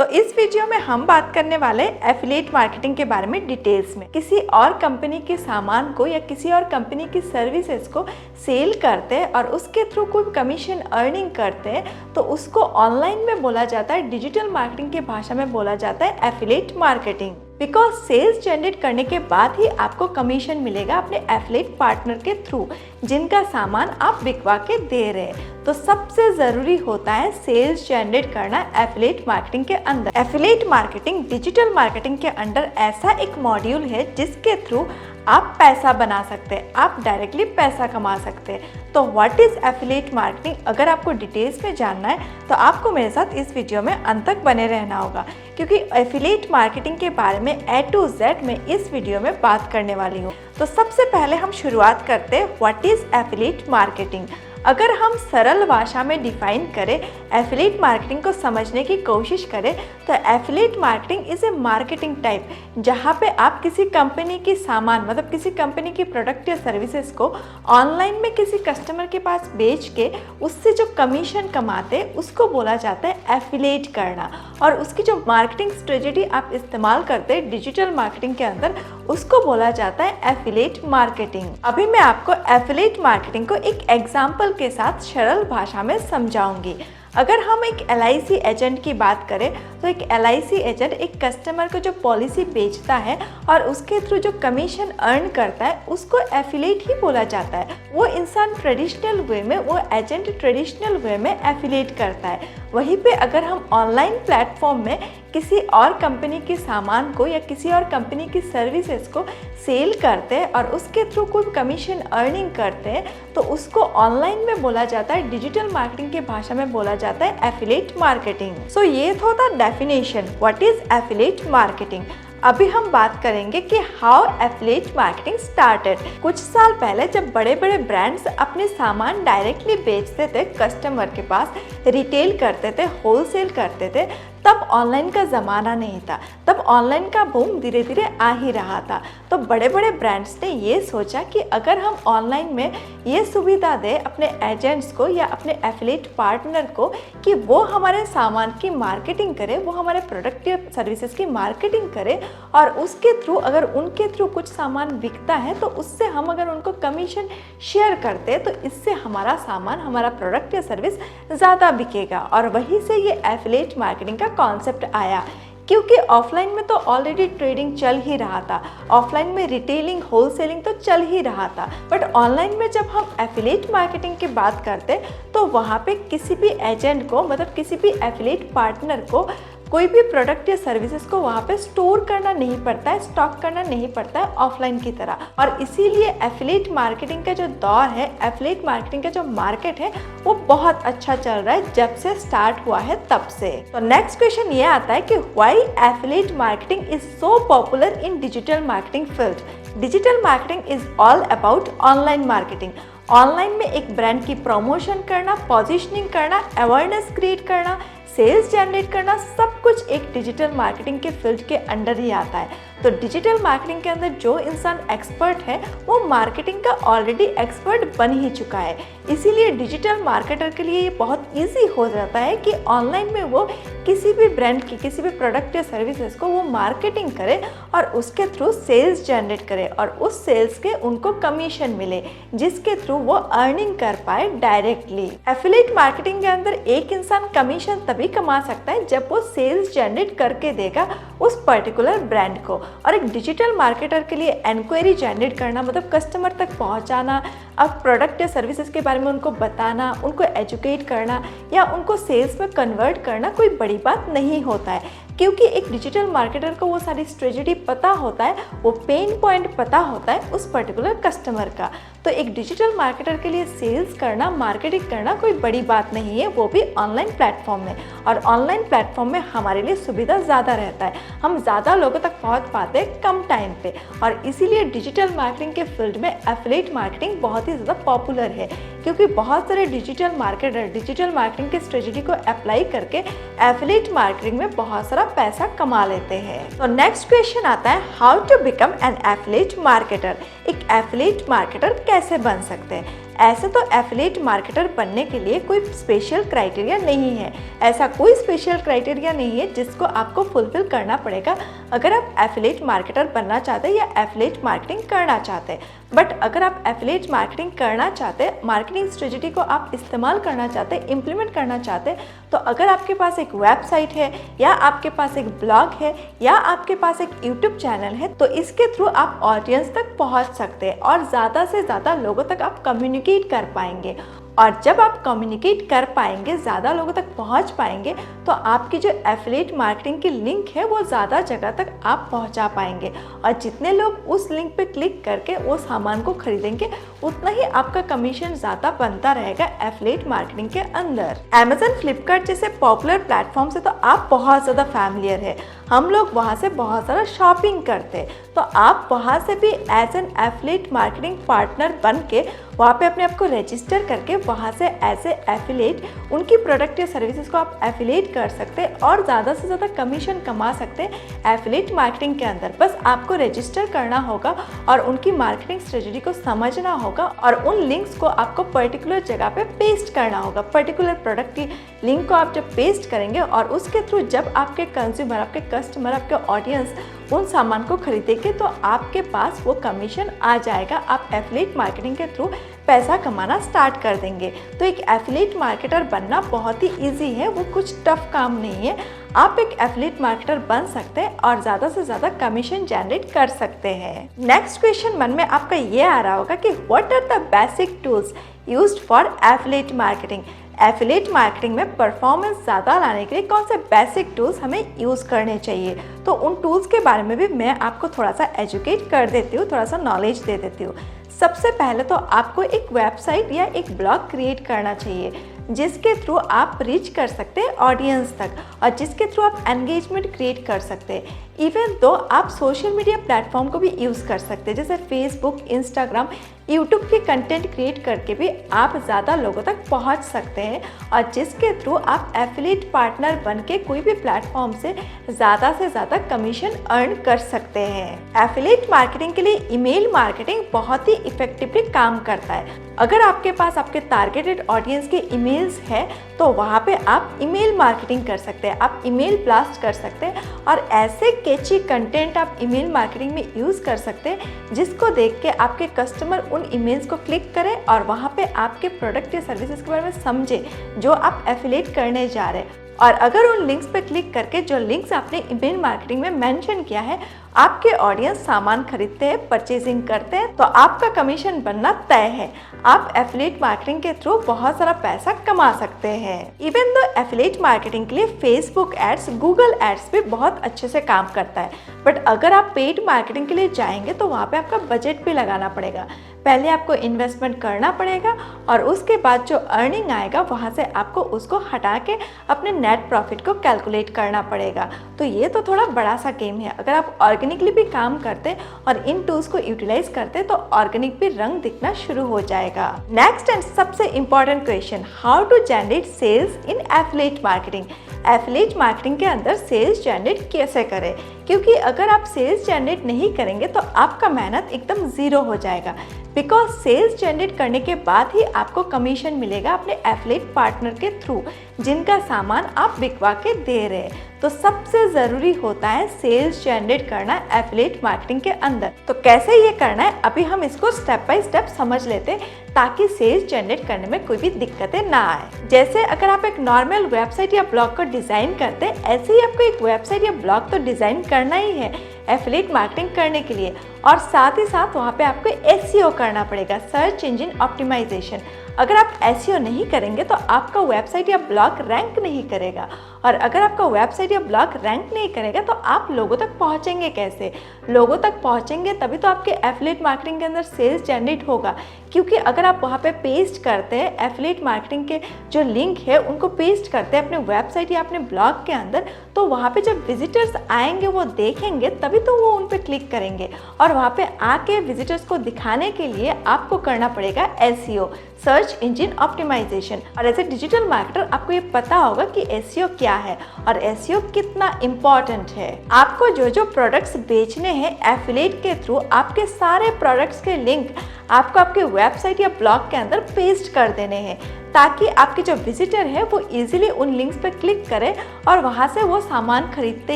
तो इस वीडियो में हम बात करने वाले एफिलिएट मार्केटिंग के बारे में डिटेल्स में। किसी और कंपनी के सामान को या किसी और कंपनी की सर्विसेज को सेल करते हैं और उसके थ्रू कोई कमीशन अर्निंग करते हैं तो उसको ऑनलाइन में बोला जाता है, डिजिटल मार्केटिंग की भाषा में बोला जाता है affiliate marketing. Because sales generate करने के बाद ही आपको कमीशन मिलेगा अपने एफिलिएट पार्टनर के थ्रू, जिनका सामान आप बिकवा के दे रहे हैं। तो सबसे ज़रूरी होता है सेल्स जनरेट करना एफिलिएट मार्केटिंग के अंदर। एफिलिएट मार्केटिंग डिजिटल मार्केटिंग के अंदर ऐसा एक मॉड्यूल है जिसके थ्रू आप पैसा बना सकते हैं, आप डायरेक्टली पैसा कमा सकते हैं। तो व्हाट इज़ एफिलिएट मार्केटिंग, अगर आपको डिटेल्स में जानना है तो आपको मेरे साथ इस वीडियो में अंत तक बने रहना होगा, क्योंकि एफिलिएट मार्केटिंग के बारे में A to Z मैं इस वीडियो में बात करने वाली हूँ। तो सबसे पहले हम शुरुआत करते हैं व्हाट इज़ एफिलिएट मार्केटिंग। अगर हम सरल भाषा में डिफाइन करें, एफिलिएट मार्केटिंग को समझने की कोशिश करें तो affiliate marketing is a marketing type जहाँ पे आप किसी कंपनी की सामान मतलब किसी कंपनी की प्रोडक्ट या सर्विसेज को ऑनलाइन में किसी कस्टमर के पास बेच के उससे जो कमीशन कमाते हैं उसको बोला जाता है एफिलिएट करना। और उसकी जो मार्केटिंग स्ट्रेटजी आप इस्तेमाल करते हैं डिजिटल मार्केटिंग के अंदर उसको बोला जाता है एफिलिएट मार्केटिंग। अभी मैं आपको एफिलिएट मार्केटिंग को एक एग्जाम्पल के साथ सरल भाषा में समझाऊंगी। अगर हम एक LIC एजेंट की बात करें तो एक LIC एजेंट एक कस्टमर को जो पॉलिसी बेचता है और उसके थ्रू जो कमीशन अर्न करता है उसको एफिलिएट ही बोला जाता है। वो इंसान ट्रेडिशनल वे में, वो एजेंट ट्रेडिशनल वे में एफिलिएट करता है। वहीं पे अगर हम ऑनलाइन प्लेटफॉर्म में किसी और कंपनी के सामान को या किसी और कंपनी की सर्विसेज को सेल करते हैं और उसके थ्रू कोई कमीशन अर्निंग करते हैं तो उसको ऑनलाइन में बोला जाता है, डिजिटल मार्केटिंग की भाषा में बोला जाता है एफिलिएट मार्केटिंग। सो ये तो था definition what is affiliate marketing. अभी हम बात करेंगे कि हाउ एफिलिएट मार्केटिंग स्टार्टेड। कुछ साल पहले जब बड़े बड़े ब्रांड्स अपने सामान डायरेक्टली बेचते थे कस्टमर के पास, रिटेल करते थे, होलसेल करते थे, तब ऑनलाइन का ज़माना नहीं था, तब ऑनलाइन का बूम धीरे धीरे आ ही रहा था। तो बड़े बड़े ब्रांड्स ने ये सोचा कि अगर हम ऑनलाइन में ये सुविधा दें अपने एजेंट्स को या अपने एफिलिएट पार्टनर को कि वो हमारे सामान की मार्केटिंग करे, वो हमारे प्रोडक्ट या सर्विसेज की मार्केटिंग करे और उसके थ्रू अगर उनके थ्रू कुछ सामान बिकता है तो उससे हम अगर उनको कमीशन शेयर करते हैं तो इससे हमारा सामान, हमारा प्रोडक्ट या सर्विस ज़्यादा बिकेगा। और वहीं से ये एफिलिएट मार्केटिंग का कॉन्सेप्ट आया, क्योंकि ऑफलाइन में तो ऑलरेडी ट्रेडिंग चल ही रहा था, ऑफलाइन में रिटेलिंग, होलसेलिंग तो चल ही रहा था, बट ऑनलाइन में जब हम एफिलिएट मार्केटिंग की बात करते तो वहाँ पे किसी भी एजेंट को मतलब किसी भी एफिलिएट पार्टनर को कोई भी प्रोडक्ट या सर्विसेज को वहाँ पे स्टोर करना नहीं पड़ता है, स्टॉक करना नहीं पड़ता है ऑफलाइन की तरह। और इसीलिए एफिलिएट मार्केटिंग का जो दौर है, एफिलिएट मार्केटिंग का जो मार्केट है वो बहुत अच्छा चल रहा है जब से स्टार्ट हुआ है तब से। तो नेक्स्ट क्वेश्चन ये आता है कि why affiliate marketing is so popular in digital marketing field. Digital marketing is all about online marketing. Online में एक ब्रांड की प्रमोशन करना, पोजीशनिंग करना, अवेयरनेस क्रिएट करना, सेल्स जनरेट करना, सब कुछ एक डिजिटल मार्केटिंग के फील्ड के अंडर ही आता है। तो डिजिटल मार्केटिंग के अंदर जो इंसान एक्सपर्ट है वो मार्केटिंग का ऑलरेडी एक्सपर्ट बन ही चुका है। इसीलिए डिजिटल मार्केटर के लिए ये बहुत इजी हो जाता है कि ऑनलाइन में वो किसी भी ब्रांड की, किसी भी प्रोडक्ट या सर्विसेज को वो मार्केटिंग करे और उसके थ्रू सेल्स जनरेट करे और उस सेल्स के उनको कमीशन मिले, जिसके थ्रू वो अर्निंग कर पाए डायरेक्टली। एफिलिएट मार्केटिंग के अंदर एक इंसान कमीशन तभी कमा सकता है जब वो सेल्स जनरेट करके देगा उस पर्टिकुलर ब्रांड को। और एक डिजिटल मार्केटर के लिए एनक्वायरी जनरेट करना मतलब कस्टमर तक पहुंचाना, अब प्रोडक्ट या सर्विसेज के बारे में उनको बताना, उनको एजुकेट करना या उनको सेल्स में कन्वर्ट करना कोई बड़ी बात नहीं होता है, क्योंकि एक डिजिटल मार्केटर को वो सारी स्ट्रेटजी पता होता है, वो पेन पॉइंट पता होता है उस पर्टिकुलर कस्टमर का। तो एक डिजिटल मार्केटर के लिए सेल्स करना, मार्केटिंग करना कोई बड़ी बात नहीं है, वो भी ऑनलाइन प्लेटफॉर्म में। और ऑनलाइन प्लेटफॉर्म में हमारे लिए सुविधा ज़्यादा रहता है, हम ज़्यादा लोगों तक पहुंच पाते हैं कम टाइम पे, और इसीलिए डिजिटल मार्केटिंग के फील्ड में एफिलिएट मार्केटिंग बहुत ही ज़्यादा पॉपुलर है, क्योंकि बहुत सारे डिजिटल मार्केटर डिजिटल मार्केटिंग के स्ट्रेटजी को अप्लाई करके एफिलिएट मार्केटिंग में बहुत सारा पैसा कमा लेते हैं। तो नेक्स्ट क्वेश्चन आता है how to become an affiliate marketer. एक एफिलिएट मार्केटर कैसे बन सकते हैं। ऐसे तो एफिलिएट मार्केटर बनने के लिए कोई स्पेशल क्राइटेरिया नहीं है। ऐसा कोई स्पेशल क्राइटेरिया नहीं है जिसको आपको फुलफिल करना पड़ेगा अगर आप एफिलिएट मार्केटर बनना चाहते हैं या एफिलिएट मार्केटिंग करना चाहते हैं। बट अगर आप एफिलिएट मार्केटिंग करना चाहते हैं, मार्केटिंग स्ट्रेटजी को आप इस्तेमाल करना चाहते हैं, इम्प्लीमेंट करना चाहते हैं, तो अगर आपके पास एक वेबसाइट है या आपके पास एक ब्लॉग है या आपके पास एक यूट्यूब चैनल है, तो इसके थ्रू आप ऑडियंस तक पहुंच सकते हैं और ज़्यादा से ज़्यादा लोगों तक आप कम्युनिकेट कर पाएंगे। और जब आप कम्युनिकेट कर पाएंगे, ज़्यादा लोगों तक पहुंच पाएंगे, तो आपकी जो एफिलिएट मार्केटिंग की लिंक है वो ज़्यादा जगह तक आप पहुंचा पाएंगे और जितने लोग उस लिंक पे क्लिक करके वो सामान को खरीदेंगे उतना ही आपका कमीशन ज़्यादा बनता रहेगा एफिलिएट मार्केटिंग के अंदर। Amazon, फ्लिपकार्ट जैसे पॉपुलर प्लेटफॉर्म से तो आप बहुत ज़्यादा फैमिलियर है, हम लोग वहाँ से बहुत सारा शॉपिंग करते हैं, तो आप वहाँ से भी as an affiliate marketing partner बन के वहाँ पे अपने आप को रजिस्टर करके वहाँ से एज ए एफिलिएट उनकी प्रोडक्ट या सर्विसेज को आप एफिलिएट कर सकते हैं और ज़्यादा से ज़्यादा कमीशन कमा सकते हैं एफिलिएट मार्केटिंग के अंदर। बस आपको रजिस्टर करना होगा और उनकी मार्केटिंग स्ट्रेटजी को समझना होगा और उन लिंक्स को आपको पर्टिकुलर जगह पे पेस्ट करना होगा। पर्टिकुलर प्रोडक्ट की लिंक को आप जब पेस्ट करेंगे और उसके थ्रू जब आपके कंज्यूमर, आपके कस्टमर, आपके ऑडियंस उन सामान को खरीदेंगे तो आपके पास वो कमीशन आ जाएगा। आप एफिलिएट मार्केटिंग के थ्रू पैसा कमाना स्टार्ट कर देंगे। तो एक एफिलिएट मार्केटर बनना बहुत ही इजी है, वो कुछ टफ काम नहीं है। आप एक एफिलिएट मार्केटर बन सकते हैं और ज़्यादा से ज़्यादा कमीशन जनरेट कर सकते हैं। नेक्स्ट क्वेश्चन मन में आपका ये आ रहा होगा कि what are the basic tools used for affiliate marketing. Affiliate marketing में परफॉर्मेंस ज़्यादा लाने के लिए कौन से बेसिक टूल्स हमें यूज़ करने चाहिए, तो उन टूल्स के बारे में भी मैं आपको थोड़ा सा एजुकेट कर देती हूँ, थोड़ा सा नॉलेज दे देती हूँ। सबसे पहले तो आपको एक वेबसाइट या एक ब्लॉग क्रिएट करना चाहिए जिसके थ्रू आप रीच कर सकते हैं ऑडियंस तक और जिसके थ्रू आप एंगेजमेंट क्रिएट कर सकते हैं। इवन दो आप सोशल मीडिया प्लेटफॉर्म को भी यूज़ कर सकते हैं, जैसे फेसबुक, इंस्टाग्राम, यूट्यूब के कंटेंट क्रिएट करके भी आप ज़्यादा लोगों तक पहुंच सकते हैं और जिसके थ्रू आप एफिलिएट पार्टनर बन के कोई भी प्लेटफॉर्म से ज़्यादा कमीशन अर्न कर सकते हैं। एफिलिएट मार्केटिंग के लिए ईमेल मार्केटिंग बहुत ही इफेक्टिवली काम करता है। अगर आपके पास आपके टारगेटेड ऑडियंस के ईमेल्स है तो वहाँ पे आप ईमेल मार्केटिंग कर सकते हैं, आप ईमेल ब्लास्ट कर सकते हैं और ऐसे कैची कंटेंट आप ईमेल मार्केटिंग में यूज़ कर सकते हैं जिसको देख के आपके कस्टमर उन ईमेल्स को क्लिक करें और वहाँ पे आपके प्रोडक्ट या सर्विसेज के बारे में समझे जो आप एफिलिएट करने जा रहे हैं। और अगर उन लिंक्स पे क्लिक करके जो लिंक्स आपने ईमेल मार्केटिंग में मेंशन किया है आपके ऑडियंस सामान खरीदते हैं, परचेजिंग करते हैं, तो आपका कमीशन बनना तय है। आप एफिलिएट मार्केटिंग के थ्रू बहुत सारा पैसा कमा सकते हैं। इवन दो एफिलिएट मार्केटिंग के लिए फेसबुक एड्स, गूगल एड्स भी बहुत अच्छे से काम करता है, बट अगर आप पेड मार्केटिंग के लिए जाएंगे तो वहाँ पे आपका बजट भी लगाना पड़ेगा। पहले आपको इन्वेस्टमेंट करना पड़ेगा और उसके बाद जो अर्निंग आएगा वहाँ से आपको उसको हटा के अपने नेट प्रॉफिट को कैलकुलेट करना पड़ेगा। तो ये तो थोड़ा बड़ा सा गेम है। अगर आप ऑर्गेनिकली भी काम करते और इन टूल्स को यूटिलाइज करते तो ऑर्गेनिक भी रंग दिखना शुरू हो जाएगा। नेक्स्ट एंड सबसे important question, how to generate sales in affiliate marketing. Affiliate marketing के अंदर सेल्स जनरेट कैसे करें, क्योंकि अगर आप सेल्स जनरेट नहीं करेंगे तो आपका मेहनत एकदम ज़ीरो हो जाएगा। बिकॉज सेल्स जनरेट करने के बाद ही आपको कमीशन मिलेगा अपने एफिलिएट पार्टनर के थ्रू जिनका सामान आप बिकवा के दे रहे हैं। तो सबसे ज़रूरी होता है सेल्स जनरेट करना एफिलिएट मार्केटिंग के अंदर। तो कैसे ये करना है अभी हम इसको स्टेप बाय स्टेप समझ लेते हैं ताकि सेल्स जनरेट करने में कोई भी दिक्कतें ना आए। जैसे अगर आप एक नॉर्मल वेबसाइट या ब्लॉग को डिज़ाइन करते हैं, ऐसे ही आपको एक वेबसाइट या ब्लॉग तो डिज़ाइन करना ही है एफिलिएट मार्केटिंग करने के लिए, और साथ ही साथ वहाँ पे आपको SEO करना पड़ेगा, सर्च इंजन ऑप्टिमाइजेशन। अगर आप SEO नहीं करेंगे तो आपका वेबसाइट या ब्लॉग रैंक नहीं करेगा, और अगर आपका वेबसाइट या ब्लॉग रैंक नहीं करेगा तो आप लोगों तक पहुंचेंगे कैसे? लोगों तक पहुंचेंगे तभी तो आपके एफिलिएट मार्केटिंग के अंदर सेल्स जनरेट होगा। क्योंकि अगर आप वहाँ पे पेस्ट करते हैं एफिलिएट मार्केटिंग के जो लिंक है उनको पेस्ट करते हैं अपने वेबसाइट या अपने ब्लॉग के अंदर, तो वहाँ पे जब विजिटर्स आएंगे वो देखेंगे तभी तभी तो वो उन पे क्लिक करेंगे। और वहाँ पे आके विजिटर्स को दिखाने के लिए आपको करना पड़ेगा SEO, सर्च इंजन ऑप्टिमाइजेशन। और एज ए डिजिटल मार्केटर आपको ये पता होगा कि SEO क्या है और SEO कितना इम्पॉर्टेंट है। आपको जो जो प्रोडक्ट्स बेचने हैं एफिलिएट के थ्रू, आपके सारे प्रोडक्ट्स के लिंक आपको आपके वेबसाइट या ब्लॉग के अंदर पेस्ट कर देने हैं, ताकि आपके जो विजिटर है वो इजीली उन लिंक्स पर क्लिक करे और वहाँ से वो सामान खरीदते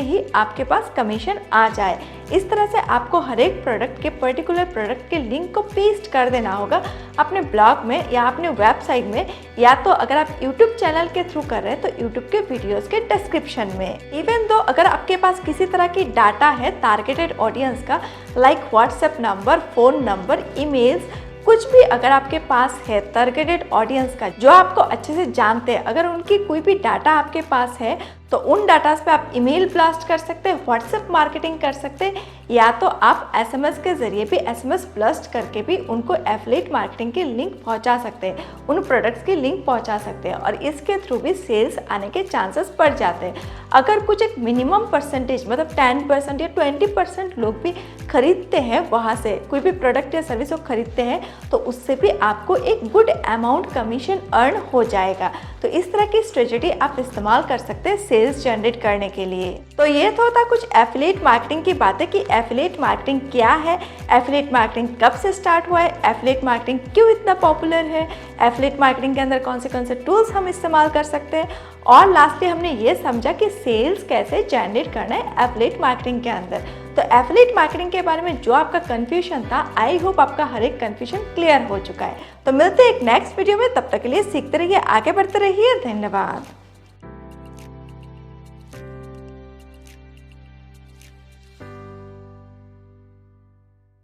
ही आपके पास कमीशन आ जाए। इस तरह से आपको हर एक प्रोडक्ट के पर्टिकुलर प्रोडक्ट के लिंक को पेस्ट कर देना होगा अपने ब्लॉग में या अपने वेबसाइट में, या तो अगर आप यूट्यूब चैनल के थ्रू कर रहे हैं तो यूट्यूब के वीडियोस के डिस्क्रिप्शन में। इवन दो अगर आपके पास किसी तरह की डाटा है टारगेटेड ऑडियंस का, like WhatsApp number, phone number, emails, कुछ भी अगर आपके पास है टारगेटेड ऑडियंस का जो आपको अच्छे से जानते हैं, अगर उनकी कोई भी डाटा आपके पास है तो उन डाटास पे आप ईमेल ब्लास्ट कर सकते हैं, व्हाट्सएप मार्केटिंग कर सकते हैं, या तो आप SMS के ज़रिए भी SMS ब्लास्ट करके भी उनको एफिलिएट मार्केटिंग के लिंक पहुंचा सकते हैं, उन प्रोडक्ट्स के लिंक पहुंचा सकते हैं और इसके थ्रू भी सेल्स आने के चांसेस बढ़ जाते हैं। अगर कुछ एक मिनिमम परसेंटेज मतलब 10% या 20% लोग भी खरीदते हैं वहाँ से कोई भी प्रोडक्ट या सर्विस वो खरीदते हैं, तो उससे भी आपको एक गुड अमाउंट कमीशन अर्न हो जाएगा। तो इस तरह की स्ट्रेटेजी आप इस्तेमाल कर सकते हैं सेल्स जनरेट करने के लिए। तो ये तो था कुछ एफिलिएट मार्केटिंग की बातें कि एफिलिएट मार्केटिंग क्या है, एफिलिएट मार्केटिंग कब से स्टार्ट हुआ है, एफिलिएट मार्केटिंग क्यों इतना पॉपुलर है, एफिलिएट मार्केटिंग के अंदर कौन से टूल्स हम इस्तेमाल कर सकते हैं, और लास्टली हमने ये समझा कि सेल्स कैसे जनरेट करना है एफिलिएट मार्केटिंग के अंदर। तो एफिलिएट मार्केटिंग के बारे में जो आपका कन्फ्यूजन था, आई होप आपका हर एक कन्फ्यूजन क्लियर हो चुका है। तो मिलते हैं एक नेक्स्ट वीडियो में, तब तक के लिए सीखते रहिए, आगे बढ़ते रहिए। धन्यवाद।